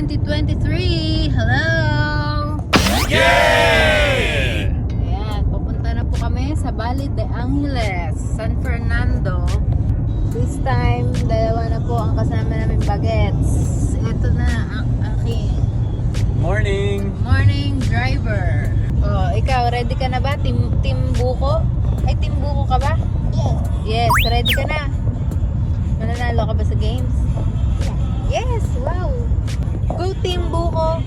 2023! Hello! Yay! Ayan, papunta na po kami sa Valle de Angeles, San Fernando. This time, dalawa na po ang kasama namin bagets. Ito na ang aking Morning! morning driver. Oh, ikaw, ready ka na ba? Team Buko? Ay, Team Buko ka ba? Yes, ready ka na? Mananalo ka ba sa games? Yes, wow! Go Team Buko!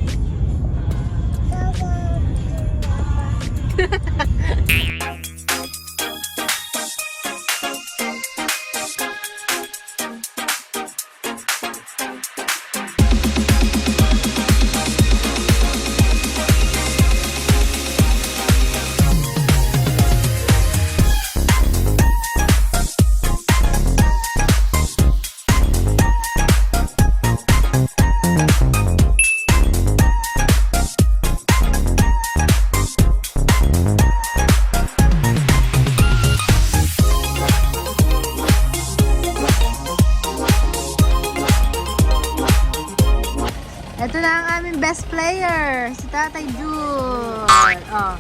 Ito na ang aming best player, si Tatay Jun. Oh,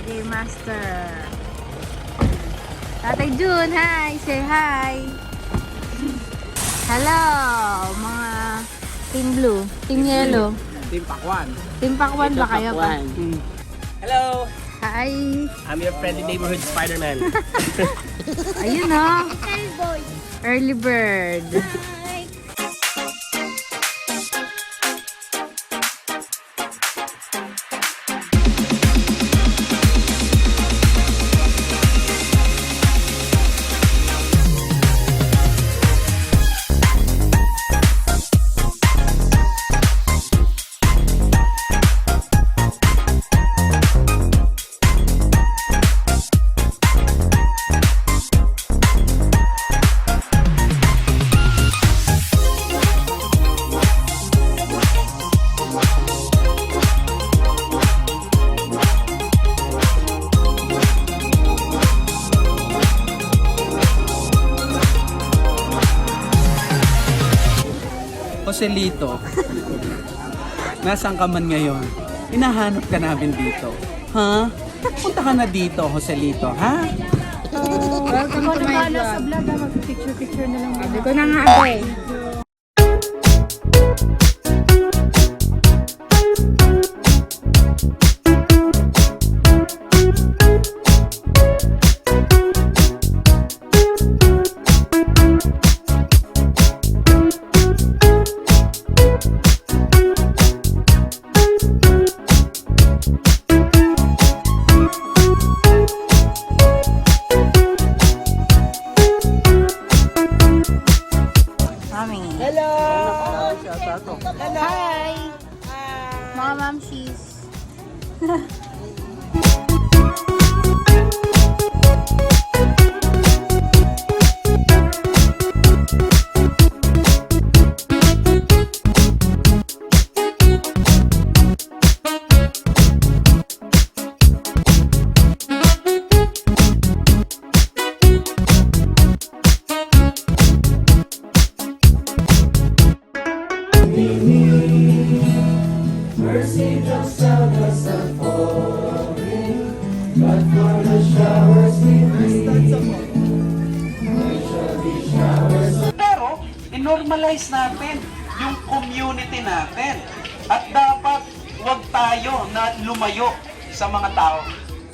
Game Master. Tatay Jun, hi! Say hi! Hello, mga Team Blue, Team Yellow. Team Pakwan. Team Pakwan ba kayo pa? Hello! Hi! I'm your friendly neighborhood Spider-Man. Ayun oh, early bird. Joselito, nasaan ka man ngayon? Hinahanap ka namin dito. Ha? Punta ka na dito, Joselito, ha? Welcome to my vlog. Mag-picture-picture na lang. Sabi ko na nga eh. Mami. Hello! Hi! Mga mamshies. Pero, inormalize natin yung community natin. At dapat huwag tayo na lumayo sa mga tao.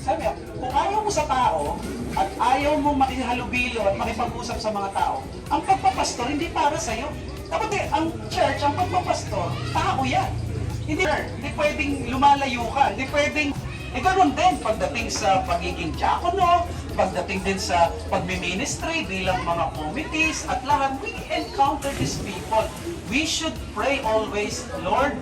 Sabi, kung ayaw mo sa tao, at ayaw mo makihalubilo at makipag-usap sa mga tao, ang pagpapastor hindi para sa'yo. Dapat ang church, ang pagpapastor, tao yan. Hindi pwedeng lumalayo ka, hindi pwedeng, ganoon din pagdating sa pagiging diakono, pagdating din sa pagmi-ministry bilang mga committees at lahat, we encounter these people. We should pray always, Lord,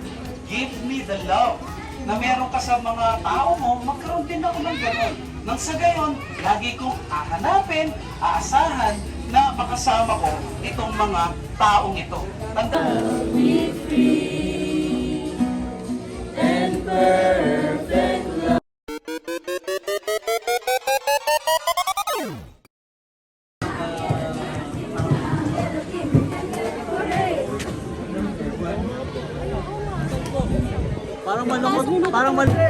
give me the love na meron ka sa mga tao mo, magkaroon din ako ng gano'n. Nang sa gayon, lagi kong hahanapin, aasahan na makasama ko itong mga taong ito. Tandaan. Parang malungkot. Parang malungkot.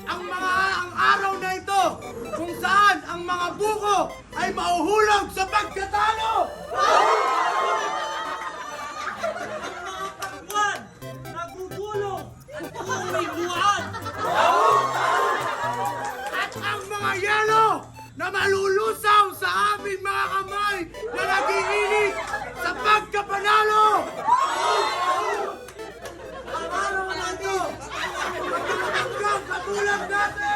Ang araw na ito kung saan ang mga buko ay mauhulog sa pagkatalo! Ang mga nagugulong at kumuliguan! At ang mga yelo na malulusaw sa aming mga kamay na nagiinit sa pagkapanalo! Ang araw na ito, hanggang katulad natin!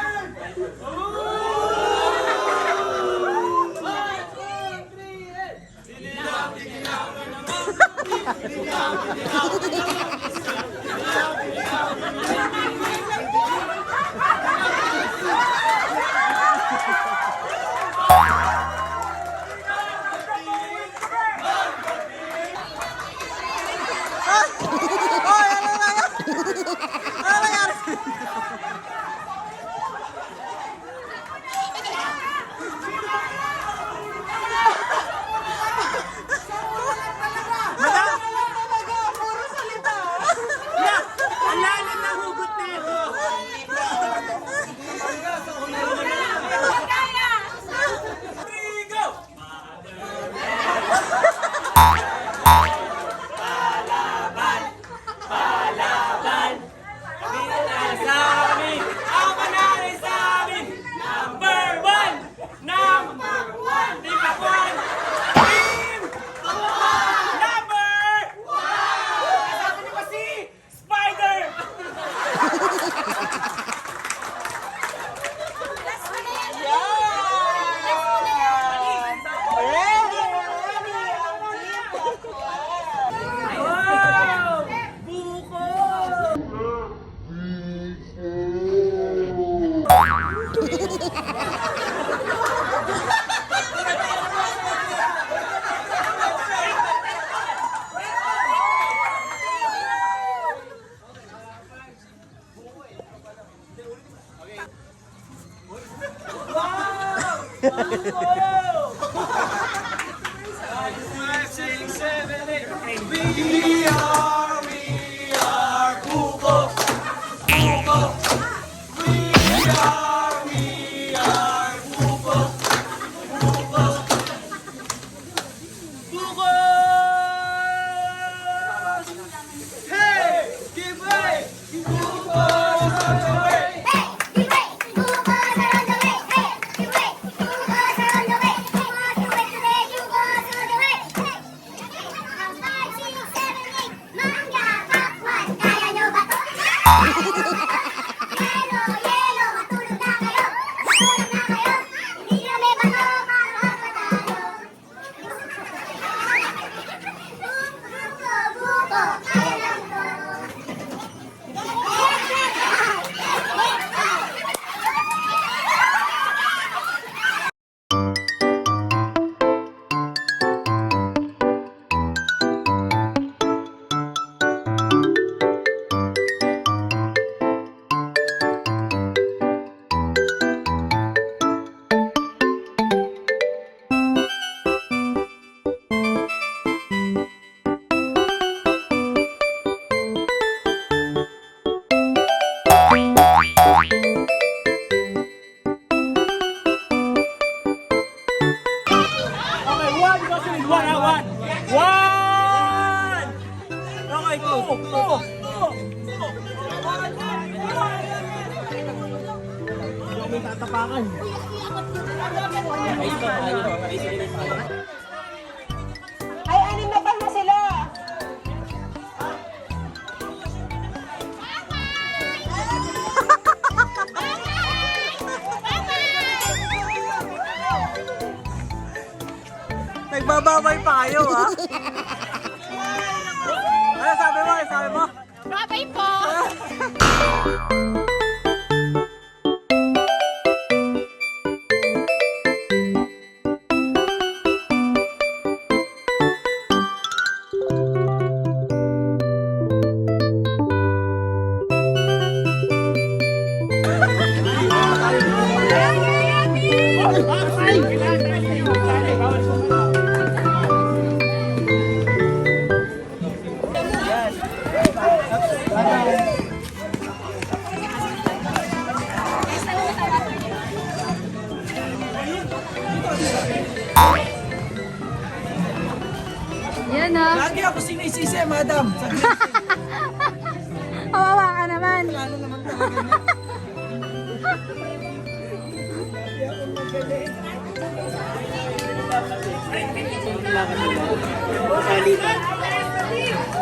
tatapakan. Ay, anim na pa sila. Nagbababay pa kayo, ha? Ano sabi mo? Ano sabi mo? Babay po. Yan o. Lagi ako sinisisi, madam. Kawawa ka naman. Ano naman talaga niya?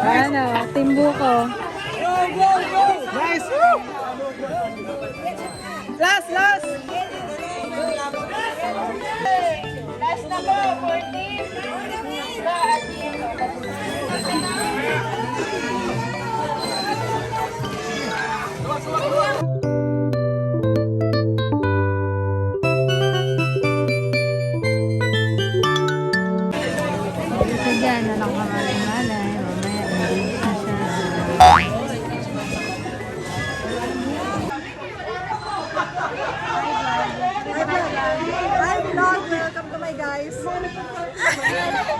Ano, timbo ko. Nice! Last! Last na po, 14. Ito dyan, anak ka malay-malay. Mamaya, engage na siya. Hi vlog! Welcome to my guys.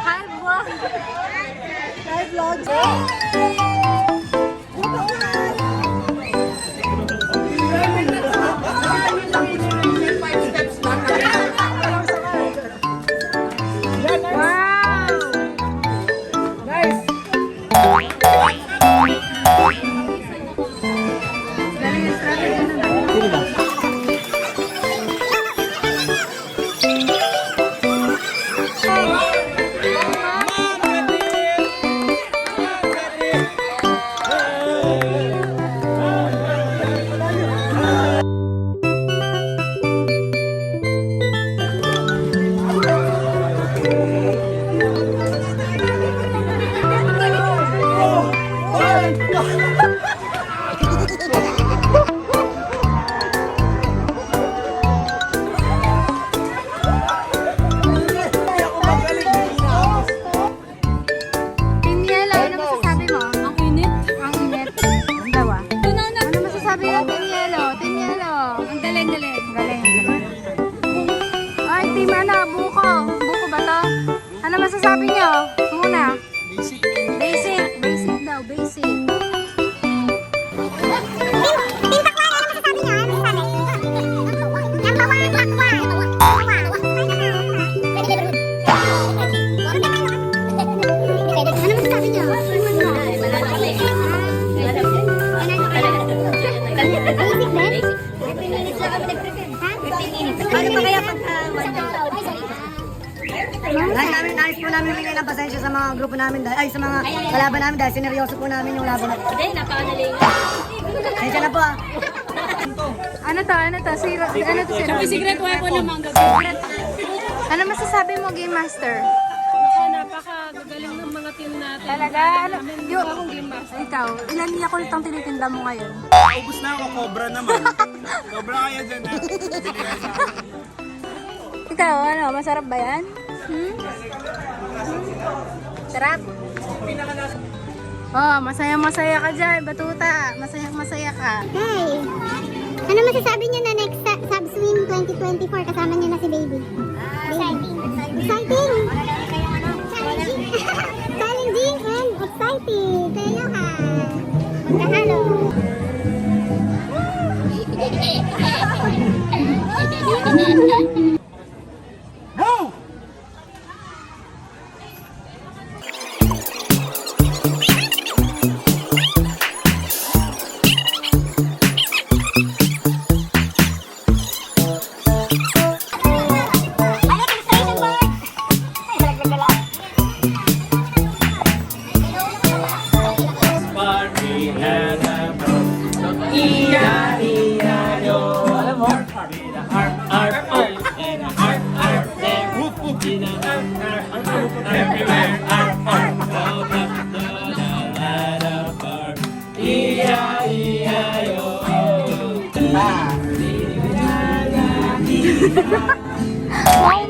Hi, vlog! Hi vlog! Sino ba? Tiniela, ano masasabi mo? Ang init. Ang init. Ang dawa. Ano masasabi mo, Tinielo? Tinielo. Ang galing. Galing. Ay, team ano, buko. Buko ba to? Ano masasabi nyo? Muna. Basic daw, basic. Nais po namin bigyan ng pasensya sa mga grupo namin ay sa mga kalaban namin dahil sineryoso po namin yung laban natin. Hindi, napakadali. Pasensya na po ah. Ano to? Ano to? Secret weapon naman. Ano masasabi mo, Game Master? Napakagagaling ng mga team natin. Talaga? Yung Game Master. Ikaw, ilan niya kulit ang tinitinda mo ngayon? Ubus na ako, cobra naman. Cobra kaya dyan na. Ikaw, ano? Masarap ba yan? Sarap? Oh, masaya-masaya ka dyan, Batuta. Masaya-masaya ka. Hey! Ano masasabi niyo na next Subswim 2024 kasama niyo na si Baby? Exciting! Exciting! Challenging and exciting! Kayo ha! Magkahalo! Go! Alam mo? Wow,